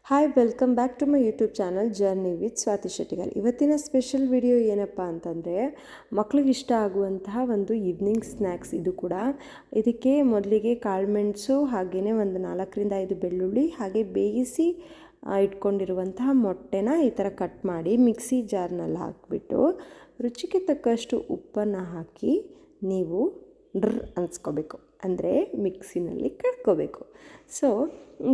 Hi welcome back to my YouTube channel journey with Swati Shettigar. ಇವತ್ತಿನ special video ಏನಪ್ಪ ಅಂತಂದರೆ ಮಕ್ಳಿಗೆ ಇಷ್ಟ ಆಗುವಂತಹ ಒಂದು ಈವ್ನಿಂಗ್ ಸ್ನ್ಯಾಕ್ಸ್. ಇದು ಕೂಡ ಇದಕ್ಕೆ ಮೊದಲಿಗೆ ಕಾಳುಮೆಣಸು ಹಾಗೆಯೇ ಒಂದು 4-5 ಬೆಳ್ಳುಳ್ಳಿ ಹಾಗೆ ಬೇಯಿಸಿ ಇಟ್ಕೊಂಡಿರುವಂತಹ ಮೊಟ್ಟೆನ ಈ ಥರ ಕಟ್ ಮಾಡಿ ಮಿಕ್ಸಿ ಜಾರ್ನಲ್ಲಿ ಹಾಕಿಬಿಟ್ಟು ರುಚಿಗೆ ತಕ್ಕಷ್ಟು ಉಪ್ಪನ್ನು ಹಾಕಿ ನೀವು ಅನ್ಸ್ಕೋಬೇಕು, ಅಂದರೆ ಮಿಕ್ಸಿನಲ್ಲಿ ಕಡ್ಕೋಬೇಕು. ಸೊ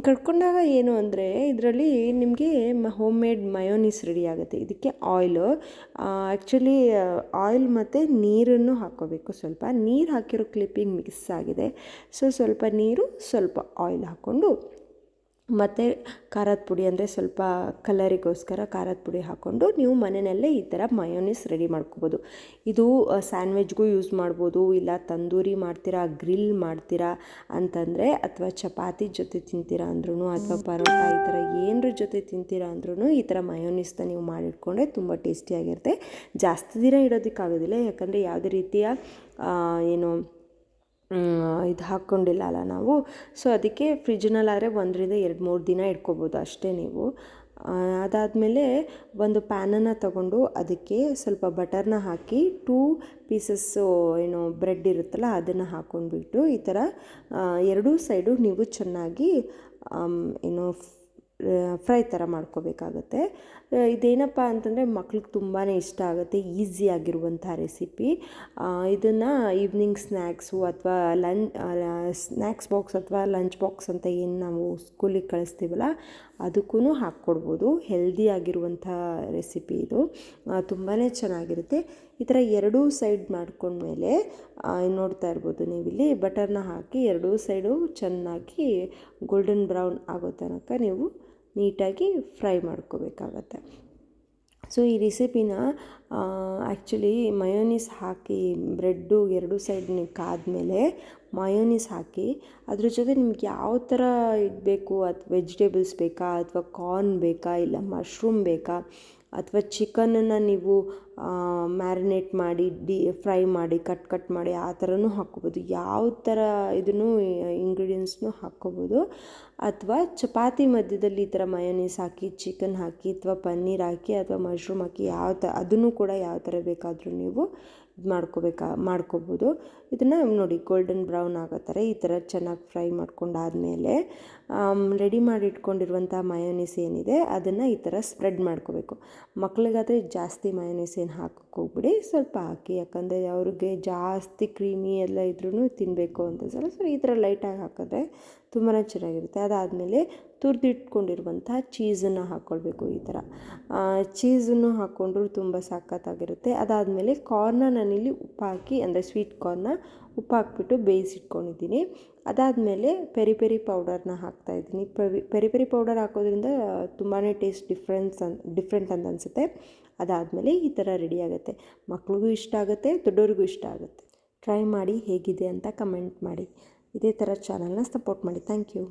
ಕಡ್ಕೊಂಡಾಗ ಏನು ಅಂದರೆ ಇದರಲ್ಲಿ ನಿಮಗೆ ಹೋಮ್ ಮೇಡ್ ಮಯೋನೀಸ್ ರೆಡಿ ಆಗುತ್ತೆ. ಇದಕ್ಕೆ ಆ್ಯಕ್ಚುಲಿ ಆಯಿಲ್ ಮತ್ತು ನೀರನ್ನು ಹಾಕ್ಕೋಬೇಕು. ಸ್ವಲ್ಪ ನೀರು ಹಾಕಿರೋ ಕ್ಲಿಪ್ಪಿಂಗ್ ಮಿಕ್ಸ್ ಆಗಿದೆ. ಸೊ ಸ್ವಲ್ಪ ನೀರು ಸ್ವಲ್ಪ ಆಯಿಲ್ ಹಾಕ್ಕೊಂಡು ಮತ್ತು ಖಾರದ ಪುಡಿ, ಅಂದರೆ ಸ್ವಲ್ಪ ಕಲರಿಗೋಸ್ಕರ ಖಾರದ ಪುಡಿ ಹಾಕ್ಕೊಂಡು ನೀವು ಮನೆಯಲ್ಲೇ ಈ ಥರ ಮಯೋನೀಸ್ ರೆಡಿ ಮಾಡ್ಕೋಬೋದು. ಇದು ಸ್ಯಾಂಡ್ವಿಚ್ಗೂ ಯೂಸ್ ಮಾಡ್ಬೋದು, ಇಲ್ಲ ತಂದೂರಿ ಮಾಡ್ತೀರಾ, ಗ್ರಿಲ್ ಮಾಡ್ತೀರಾ ಅಂತಂದರೆ, ಅಥವಾ ಚಪಾತಿ ಜೊತೆ ತಿಂತೀರಾ ಅಂದ್ರೂ, ಅಥವಾ ಪರೋಟ ಈ ಥರ ಏನರ ಜೊತೆ ತಿಂತೀರಾ ಅಂದ್ರೂ ಈ ಥರ ಮಯೋನೀಸ್ನ ನೀವು ಮಾಡಿಟ್ಕೊಂಡ್ರೆ ತುಂಬ ಟೇಸ್ಟಿಯಾಗಿರುತ್ತೆ. ಜಾಸ್ತಿ ದಿನ ಇಡೋದಕ್ಕಾಗೋದಿಲ್ಲ, ಯಾಕಂದರೆ ಯಾವುದೇ ರೀತಿಯ ಇದು ಹಾಕ್ಕೊಂಡಿಲ್ಲ ಅಲ್ಲ ನಾವು. ಸೊ ಅದಕ್ಕೆ ಫ್ರಿಜ್ನಲ್ಲಾದರೆ 1-2-3 ದಿನ ಇಟ್ಕೋಬೋದು ಅಷ್ಟೇ ನೀವು. ಅದಾದಮೇಲೆ ಒಂದು ಪ್ಯಾನನ್ನು ತಗೊಂಡು ಅದಕ್ಕೆ ಸ್ವಲ್ಪ ಬಟರ್ನ ಹಾಕಿ 2 ಪೀಸಸ್ಸು ಬ್ರೆಡ್ ಇರುತ್ತಲ್ಲ ಅದನ್ನು ಹಾಕ್ಕೊಂಡ್ಬಿಟ್ಟು ಈ ಥರ ಎರಡೂ ಸೈಡು ನೀವು ಚೆನ್ನಾಗಿ ಫ್ರೈ ಥರ ಮಾಡ್ಕೋಬೇಕಾಗತ್ತೆ. ಇದೇನಪ್ಪ ಅಂತಂದರೆ ಮಕ್ಳಿಗೆ ತುಂಬಾ ಇಷ್ಟ ಆಗುತ್ತೆ, ಈಸಿಯಾಗಿರುವಂಥ ರೆಸಿಪಿ. ಇದನ್ನು ಈವ್ನಿಂಗ್ ಸ್ನ್ಯಾಕ್ಸು ಅಥವಾ ಸ್ನ್ಯಾಕ್ಸ್ ಬಾಕ್ಸ್ ಅಥವಾ ಲಂಚ್ ಬಾಕ್ಸ್ ಅಂತ ಏನು ನಾವು ಸ್ಕೂಲಿಗೆ ಕಳಿಸ್ತೀವಲ್ಲ ಅದಕ್ಕೂ ಹಾಕ್ಕೊಡ್ಬೋದು. ಹೆಲ್ದಿಯಾಗಿರುವಂಥ ರೆಸಿಪಿ ಇದು, ತುಂಬಾ ಚೆನ್ನಾಗಿರುತ್ತೆ. ಈ ಥರ ಎರಡೂ ಸೈಡ್ ಮಾಡ್ಕೊಂಡ್ಮೇಲೆ ನೋಡ್ತಾ ಇರ್ಬೋದು ನೀವಿಲ್ಲಿ ಬಟರ್ನ ಹಾಕಿ ಎರಡೂ ಸೈಡು ಚೆನ್ನಾಗಿ ಗೋಲ್ಡನ್ ಬ್ರೌನ್ ಆಗೋ ತನಕ ನೀವು ನೀಟಾಗಿ ಫ್ರೈ ಮಾಡ್ಕೋಬೇಕಾಗತ್ತೆ. ಸೊ ಈ ರೆಸಿಪಿನ ಆ್ಯಕ್ಚುಲಿ ಮಯೋನೀಸ್ ಹಾಕಿ ಬ್ರೆಡ್ಡು ಎರಡೂ ಸೈಡ್ ಕಾದ್ಮೇಲೆ ಮಯೋನೀಸ್ ಹಾಕಿ ಅದ್ರ ಜೊತೆ ನಿಮ್ಗೆ ಯಾವ ಥರ ಇದು ಬೇಕು, ಅಥವಾ ವೆಜಿಟೇಬಲ್ಸ್ ಬೇಕಾ, ಅಥವಾ ಕಾರ್ನ್ ಬೇಕಾ, ಇಲ್ಲ ಮಶ್ರೂಮ್ ಬೇಕಾ, ಅಥವಾ ಚಿಕನನ್ನು ನೀವು ಮ್ಯಾರಿನೇಟ್ ಮಾಡಿ ಫ್ರೈ ಮಾಡಿ ಕಟ್ ಮಾಡಿ ಆ ಥರನೂ ಹಾಕ್ಕೋಬೋದು. ಯಾವ ಥರ ಇದನ್ನು ಇಂಗ್ರೀಡಿಯೆಂಟ್ಸ್ನೂ ಹಾಕ್ಕೋಬೋದು. ಅಥವಾ ಚಪಾತಿ ಮಧ್ಯದಲ್ಲಿ ಈ ಥರ ಮಯೋನೀಸ್ ಹಾಕಿ ಚಿಕನ್ ಹಾಕಿ ಅಥವಾ ಪನ್ನೀರ್ ಹಾಕಿ ಅಥವಾ ಮಶ್ರೂಮ್ ಹಾಕಿ ಅದನ್ನು ಕೂಡ ಯಾವ ಥರ ಬೇಕಾದರೂ ನೀವು ಮಾಡ್ಕೋಬೋದು. ಇದನ್ನು ನೋಡಿ ಗೋಲ್ಡನ್ ಬ್ರೌನ್ ಆಗೋ ಥರ ಈ ಥರ ಚೆನ್ನಾಗಿ ಫ್ರೈ ಮಾಡ್ಕೊಂಡಾದಮೇಲೆ ರೆಡಿ ಮಾಡಿ ಇಟ್ಕೊಂಡಿರುವಂಥ ಮಯೋನೀಸ್ ಏನಿದೆ ಅದನ್ನು ಈ ಥರ ಸ್ಪ್ರೆಡ್ ಮಾಡ್ಕೋಬೇಕು. ಮಕ್ಳಿಗಾದರೆ ಜಾಸ್ತಿ ಮಯೋನೀಸ್ ಏನು ಹಾಕೋಕ್ಕೆ ಹೋಗ್ಬಿಡಿ, ಸ್ವಲ್ಪ ಹಾಕಿ, ಯಾಕಂದರೆ ಅವ್ರಿಗೆ ಜಾಸ್ತಿ ಕ್ರೀಮಿ ಎಲ್ಲ ಇದ್ರೂ ತಿನ್ನಬೇಕು ಅಂತ ಸೊ ಈ ಥರ ಲೈಟಾಗಿ ಹಾಕಿದ್ರೆ ತುಂಬಾ ಚೆನ್ನಾಗಿರುತ್ತೆ. ಅದಾದಮೇಲೆ ತುರಿದಿಟ್ಕೊಂಡಿರುವಂಥ ಚೀಸನ್ನು ಹಾಕ್ಕೊಳ್ಬೇಕು. ಈ ಥರ ಚೀಸನ್ನು ಹಾಕ್ಕೊಂಡ್ರೂ ತುಂಬ ಸಖತ್ತಾಗಿರುತ್ತೆ. ಅದಾದಮೇಲೆ ಕಾರ್ನ ನಾನಿಲ್ಲಿ ಉಪ್ಪು ಹಾಕಿ, ಅಂದರೆ ಸ್ವೀಟ್ ಕಾರ್ನ ಉಪ್ಪು ಹಾಕ್ಬಿಟ್ಟು ಬೇಯಿಸಿಟ್ಕೊಂಡಿದ್ದೀನಿ. ಅದಾದಮೇಲೆ ಪೆರಿ ಪೌಡರ್ನ ಹಾಕ್ತಾಯಿದ್ದೀನಿ. ಪೆರಿ ಪೌಡರ್ ಹಾಕೋದ್ರಿಂದ ತುಂಬಾ ಟೇಸ್ಟ್ ಡಿಫ್ರೆಂಟ್ ಅಂತ ಅನಿಸುತ್ತೆ. ಅದಾದಮೇಲೆ ಈ ಥರ ರೆಡಿ ಆಗುತ್ತೆ. ಮಕ್ಳಿಗೂ ಇಷ್ಟ ಆಗುತ್ತೆ, ದೊಡ್ಡವ್ರಿಗೂ ಇಷ್ಟ ಆಗುತ್ತೆ. ಟ್ರೈ ಮಾಡಿ ಹೇಗಿದೆ ಅಂತ ಕಮೆಂಟ್ ಮಾಡಿ. ಇದೇ ಥರ ಚಾನಲ್ನ ಸಪೋರ್ಟ್ ಮಾಡಿ. Thank you.